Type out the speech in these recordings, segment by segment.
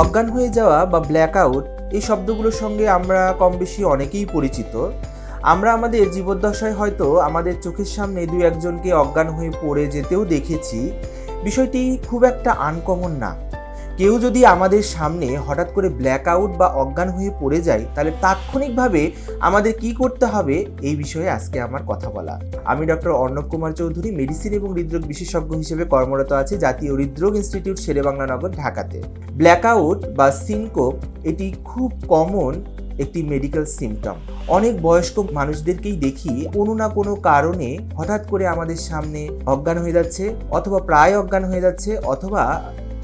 অজ্ঞান হয়ে যাওয়া বা ব্ল্যাকআউট এই শব্দগুলোর সঙ্গে আমরা কম বেশি অনেকেই পরিচিত। আমরা আমাদের জীবদ্দশায় হয়তো আমাদের চোখের সামনে দুই একজনকে অজ্ঞান হয়ে পড়ে যেতেও দেখেছি। বিষয়টি খুব একটা আনকমন না। কেউ যদি আমাদের সামনে হঠাৎ করে ব্ল্যাকআউট বা অজ্ঞান হয়ে পড়ে যায়, তাহলে তাৎক্ষণিকভাবে আমাদের কি করতে হবে এই বিষয়ে আজকে আমার কথা বলা। আমি ডক্টর অর্ণব কুমার চৌধুরী, মেডিসিন এবং হৃদরোগ বিশেষজ্ঞ হিসেবে কর্মরত আছি জাতীয় হৃদরোগ ইনস্টিটিউট, শেরেবাংলা নগর, ঢাকাতে। ব্ল্যাকআউট বা সিনকোপ এটি খুব কমন একটি মেডিকেল সিমটম। অনেক বয়স্ক মানুষদেরকেই দেখি কোনো না কোনো কারণে হঠাৎ করে আমাদের সামনে অজ্ঞান হয়ে যাচ্ছে, অথবা প্রায় অজ্ঞান হয়ে যাচ্ছে, অথবা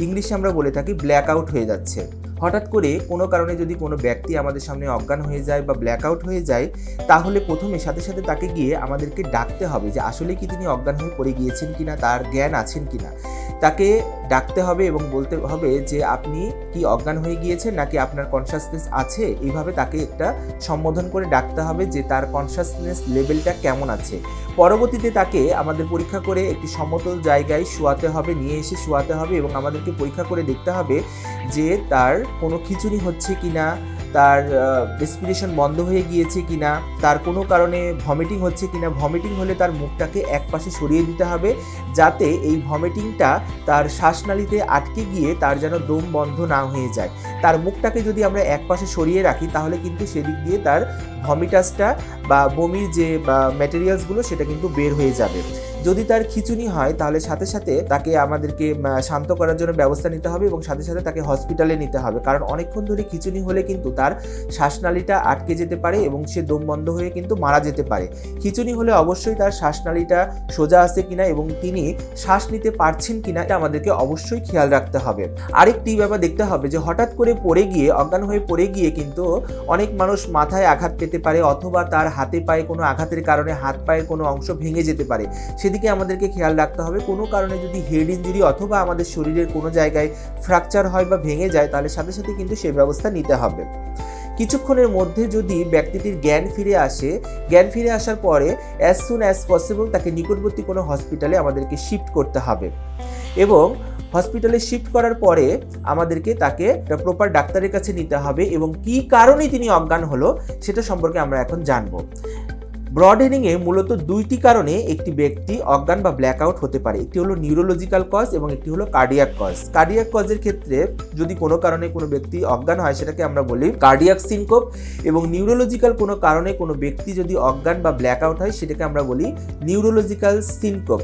ইংলিশে আমরা বলে থাকি ব্ল্যাকআউট হয়ে যাচ্ছে। হঠাৎ করে কোনো কারণে যদি কোনো ব্যক্তি আমাদের সামনে অজ্ঞান হয়ে যায় বা ব্ল্যাকআউট হয়ে যায়, তাহলে প্রথমে সাথে সাথে তাকে গিয়ে আমাদেরকে ডাকতে হবে যে আসলে কি তিনি অজ্ঞান হয়ে পড়ে গিয়েছেন কিনা, তার জ্ঞান আছেন কিনা। তাকে ডাকতে হবে এবং বলতে হবে যে আপনি কি অজ্ঞান হয়ে গিয়েছেন নাকি আপনার কনসাসনেস আছে। এইভাবে তাকে একটা সম্বোধন করে ডাকতে হবে যে তার কনসাসনেস লেভেলটা কেমন আছে। পরবর্তীতে তাকে আমাদের পরীক্ষা করে একটি সমতল জায়গায় শোয়াতে হবে, নিয়ে এসে শোয়াতে হবে এবং আমাদেরকে পরীক্ষা করে দেখতে হবে যে তার কোনো খিঁচুনি হচ্ছে কিনা, তার রেসপিরেশন বন্ধ হয়ে গিয়েছে কিনা, তার কোনো কারণে ভমিটিং হচ্ছে কিনা। ভমিটিং হলে তার মুখটাকে একপাশে সরিয়ে দিতে হবে, যাতে এই ভমিটিংটা তার শ্বাসনালীতে আটকে গিয়ে তার যেন দম বন্ধ না হয়ে যায়। তার মুখটাকে যদি আমরা একপাশে সরিয়ে রাখি, তাহলে কিন্তু সেদিক দিয়ে তার ভমিটাসটা বা বমির যে ম্যাটেরিয়ালসগুলো সেটা কিন্তু বের হয়ে যাবে। যদি তার খিঁচুনি হয়, তাহলে সাথে সাথে তাকে আমাদেরকে শান্ত করার জন্য ব্যবস্থা নিতে হবে এবং সাথে সাথে তাকে হসপিটালে নিতে হবে, কারণ অনেকক্ষণ ধরে খিঁচুনি হলে কিন্তু তার শ্বাসনালীটা আটকে যেতে পারে এবং সে দম বন্ধ হয়ে কিন্তু মারা যেতে পারে। খিঁচুনি হলে অবশ্যই তার শ্বাসনালীটা সোজা আছে কিনা এবং তিনি শ্বাস নিতে পারছেন কিনা এটা আমাদেরকে অবশ্যই খেয়াল রাখতে হবে। আরেকটি ব্যাপার দেখতে হবে যে হঠাৎ করে পড়ে গিয়ে, অজ্ঞান হয়ে পড়ে গিয়ে কিন্তু অনেক মানুষ মাথায় আঘাত পেতে পারে, অথবা তার হাতে পায়ে কোনো আঘাতের কারণে হাত পায়ের কোনো অংশ ভেঙে যেতে পারে। সেদিকে আমাদেরকে খেয়াল রাখতে হবে। কোনো কারণে যদি হেড ইনজুরি অথবা আমাদের শরীরের কোনো জায়গায় ফ্র্যাকচার হয় বা ভেঙে যায়, তাহলে সাথে সাথে কিন্তু সেই ব্যবস্থা নিতে হবে। কিছুক্ষণের মধ্যে যদি ব্যক্তিটির জ্ঞান ফিরে আসে, জ্ঞান ফিরে আসার পরে অ্যাজ সুন অ্যাজ পসিবল তাকে নিকটবর্তী কোনো হসপিটালে আমাদেরকে শিফট করতে হবে এবং হসপিটালে শিফট করার পরে আমাদেরকে তাকে প্রপার ডাক্তারের কাছে নিতে হবে এবং কী কারণে তিনি অজ্ঞান হলো সেটা সম্পর্কে আমরা এখন জানবো। ব্রড হেডিংয়ে মূলত দুইটি কারণে একটি ব্যক্তি অজ্ঞান বা ব্ল্যাকআউট হতে পারে। একটি হলো নিউরোলজিক্যাল কজ এবং একটি হলো কার্ডিয়াক কজ। কার্ডিয়াক কজের ক্ষেত্রে যদি কোনো কারণে কোনো ব্যক্তি অজ্ঞান হয়, সেটাকে আমরা বলি কার্ডিয়াক সিনকোপ, এবং নিউরোলজিক্যাল কোনো কারণে কোনো ব্যক্তি যদি অজ্ঞান বা ব্ল্যাকআউট হয়, সেটাকে আমরা বলি নিউরোলজিক্যাল সিনকোপ।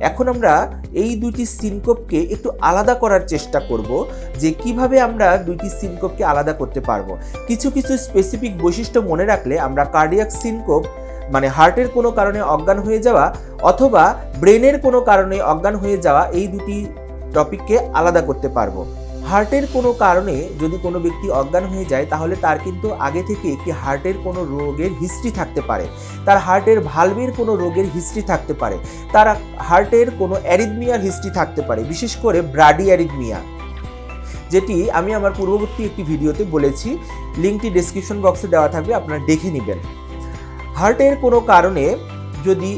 এখন আমরা এই দুইটি সিনকোপকে একটু আলাদা করার চেষ্টা করব যে কিভাবে আমরা দুইটি সিনকোপকে আলাদা করতে পারবো। কিছু কিছু স্পেসিফিক বৈশিষ্ট্য মনে রাখলে আমরা কার্ডিয়াক সিনকোপ মানে হার্টের কোনো কারণে অজ্ঞান হয়ে যাওয়া অথবা ব্রেনের কোনো কারণে অজ্ঞান হয়ে যাওয়া, এই দুটি টপিককে আলাদা করতে পারবো। হার্টের কোনো কারণে যদি কোনো ব্যক্তি অজ্ঞান হয়ে যায়, তাহলে তার কিন্তু আগে থেকে একটি হার্টের কোনো রোগের হিস্ট্রি থাকতে পারে, তার হার্টের ভালভের কোনো রোগের হিস্ট্রি থাকতে পারে, তার হার্টের কোনো অ্যারিথমিয়ার হিস্ট্রি থাকতে পারে, বিশেষ করে ব্রাডি অ্যারিথমিয়া, যেটি আমি আমার পূর্ববর্তী একটি ভিডিওতে বলেছি। লিঙ্কটি ডেসক্রিপশন বক্সে দেওয়া থাকবে, আপনারা দেখে নেবেন। হার্টের কোনো কারণে যদি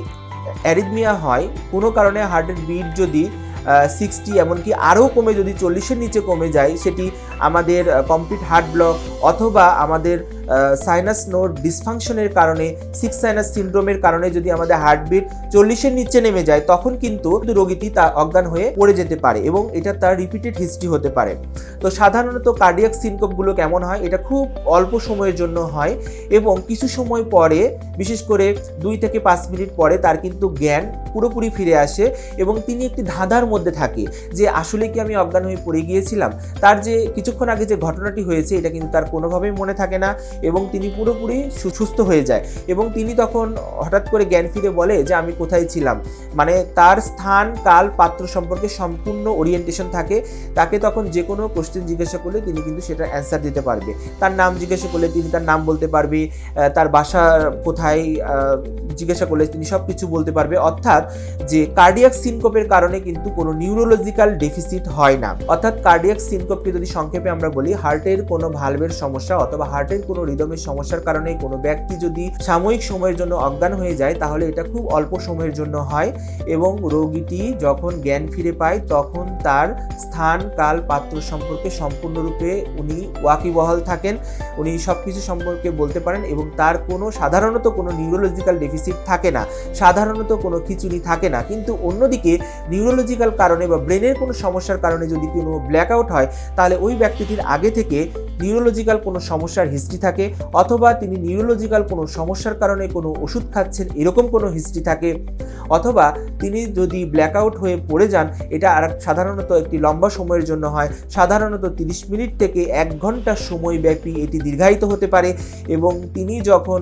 অ্যারিথমিয়া হয়, কোনো কারণে হার্টের বিট যদি 60 এমনকি আরও কমে, যদি 40-এর নিচে কমে যায়, সেটি আমাদের কমপ্লিট হার্ট ব্লক অথবা আমাদের সাইনাস নোড ডিসফাংশনের কারণে, সিক্স সাইনাস সিনড্রোমের কারণে যদি আমাদের হার্টবিট 40-এর নিচে নেমে যায়, তখন কিন্তু রোগীটি তা অজ্ঞান হয়ে পড়ে যেতে পারে এবং এটা তার রিপিটেড হিস্ট্রি হতে পারে। তো সাধারণত কার্ডিয়াক সিনকোপগুলো কেমন হয়, এটা খুব অল্প সময়ের জন্য হয় এবং কিছু সময় পরে, বিশেষ করে 2 থেকে 5 মিনিট পরে তার কিন্তু জ্ঞান পুরোপুরি ফিরে আসে এবং তিনি একটি ধাঁধার মধ্যে থাকে যে আসলে কি আমি অজ্ঞান হয়ে পড়ে গিয়েছিলাম। তার যে কিছুক্ষণ আগে যে ঘটনাটি হয়েছে এটা কিন্তু তার কোনোভাবেই মনে থাকে না এবং তিনি পুরোপুরি সুস্থ হয়ে যায় এবং তিনি তখন হঠাৎ করে জ্ঞান ফিরে বলে যে আমি কোথায় ছিলাম, মানে তার স্থান, কাল, পাত্র সম্পর্কে সম্পূর্ণ ওরিয়েন্টেশন থাকে। তাকে তখন যে কোনো কোশ্চেন জিজ্ঞাসা করলে তিনি কিন্তু সেটার অ্যান্সার দিতে পারবে। তার নাম জিজ্ঞাসা করলে তিনি তার নাম বলতে পারবে, তার বাসা কোথায় জিজ্ঞাসা করলে তিনি সব কিছু বলতে পারবে। অর্থাৎ যে কার্ডিয়াক সিনকোপের কারণে কিন্তু কোনো নিউরোলজিক্যাল ডেফিসিট হয় না। অর্থাৎ কার্ডিয়াক সিনকোপকে যদি সংক্ষেপে আমরা বলি, হার্টের কোনো ভালভের সমস্যা অথবা হার্টের কোনো রিদমের সমস্যার কারণে কোনো ব্যক্তি যদি সাময়িক সময়ের জন্য অজ্ঞান হয়ে যায় তাহলে এটা খুব অল্প সময়ের জন্য হয় এবং রোগীটি যখন জ্ঞান ফিরে পায় তখন তার স্থান, কাল, পাত্র সম্পর্কে সম্পূর্ণরূপে উনি ওয়াকিবহাল থাকেন, উনি সব কিছু সম্পর্কে বলতে পারেন এবং তার সাধারণত কোনো নিউরোলজিক্যাল ডেফিসিট থাকে না, সাধারণত কোনো খিঁচুনি থাকে না। কিন্তু অন্যদিকে নিউরোলজিক্যাল কারণে বা ব্রেনের কোনো সমস্যার কারণে যদি কোনো ব্ল্যাকআউট হয় তাহলে ওই ব্যক্তিটির আগে থেকে নিউরোলজিক্যাল কোনো সমস্যার হিস্ট্রি থাকে অথবা তিনি নিউরোলজিক্যাল কোনো সমস্যার কারণে কোনো ওষুধ খাচ্ছেন এরকম কোনো হিস্ট্রি থাকে, অথবা তিনি যদি ব্ল্যাকআউট হয়ে পড়ে যান এটা আর সাধারণত একটি লম্বা সময়ের জন্য হয়, সাধারণত 30 মিনিট থেকে 1 ঘন্টা সময় ব্যাপী এটি দীর্ঘায়িত হতে পারে এবং তিনি যখন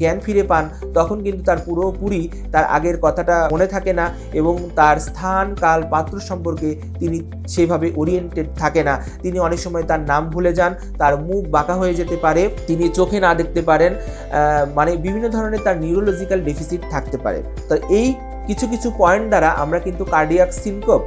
জ্ঞান ফিরে পান তখন কিন্তু তার পুরোপুরি তার আগের কথাটা মনে থাকে না এবং তার স্থান, কাল, পাত্র সম্পর্কে তিনি সেভাবে ওরিয়েন্টেড থাকে না। তিনি অনেক সময় তার নাম ভুলে যান, তার মুখ বাঁকা হয়ে যেতে পারে, তিনি চোখে না দেখতে পারেন, মানে বিভিন্ন ধরনের তার নিউরোলজিক্যাল ডেফিসিট থাকতে পারে। তো এই কিছু কিছু পয়েন্ট দ্বারা আমরা কিন্তু কার্ডিয়াক সিনকোপ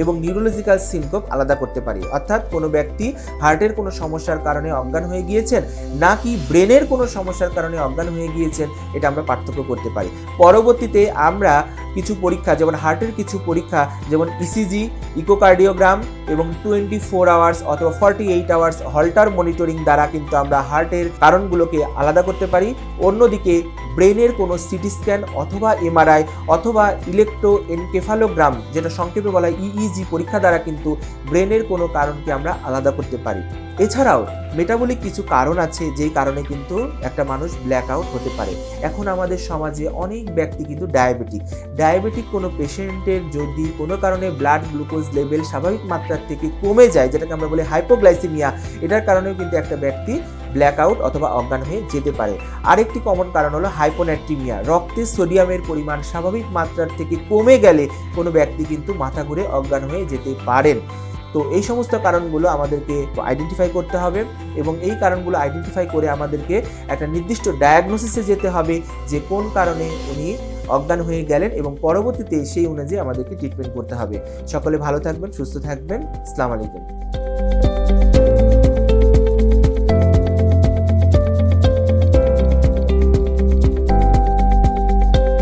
এবং নিউরোলজিক্যাল সিনকোপ আলাদা করতে পারি। অর্থাৎ কোনো ব্যক্তি হার্টের কোনো সমস্যার কারণে অজ্ঞান হয়ে গিয়েছেন নাকি ব্রেনের কোনো সমস্যার কারণে অজ্ঞান হয়ে গিয়েছেন এটা আমরা পার্থক্য করতে পারি। পরবর্তীতে আমরা কিছু পরীক্ষা যেমন হার্টের কিছু পরীক্ষা যেমন ইসিজি, ইকোকার্ডিওগ্রাম এবং 24 আওয়ার্স অথবা 48 আওয়ার্স হল্টার মনিটরিং দ্বারা কিন্তু আমরা হার্টের কারণগুলোকে আলাদা করতে পারি। অন্যদিকে ব্রেনের কোনো সিটি স্ক্যান অথবা এমআরআই অথবা ইলেকট্রোএনকেফালোগ্রাম যেটা সংক্ষেপে বলা হয় ইইজি পরীক্ষা দ্বারা কিন্তু ব্রেনের কোনো কারণকে আমরা আলাদা করতে পারি। এছাড়াও মেটাবলিক কিছু কারণ আছে যেই কারণে কিন্তু একটা মানুষ ব্ল্যাকআউট হতে পারে। এখন আমাদের সমাজে অনেক ব্যক্তি কিন্তু ডায়াবেটিক কোনো পেশেন্টের যদি কোনো কারণে ব্লাড গ্লুকোজ লেভেল স্বাভাবিক মাত্রার থেকে কমে যায় যেটাকে আমরা বলি হাইপোগ্লাইসেমিয়া, এটার কারণেও কিন্তু একটা ব্যক্তি ব্ল্যাকআউট অথবা অজ্ঞান হয়ে যেতে পারে। আরেকটি কমন কারণ হলো হাইপোন্যাট্রিমিয়া, রক্তে সোডিয়ামের পরিমাণ স্বাভাবিক মাত্রার থেকে কমে গেলে কোনো ব্যক্তি কিন্তু মাথা ঘুরে অজ্ঞান হয়ে যেতে পারেন। তো এই সমস্ত কারণগুলো আমাদেরকে আইডেন্টিফাই করতে হবে এবং এই কারণগুলো আইডেন্টিফাই করে আমাদেরকে একটা নির্দিষ্ট ডায়াগনোসিসে যেতে হবে যে কোন কারণে উনি অজ্ঞান হয়ে গেলেন এবং পরবর্তীতে সেই অনুযায়ী আমাদেরকে ট্রিটমেন্ট করতে হবে। সকলে ভালো থাকবেন, সুস্থ থাকবেন। আসসালামু আলাইকুম।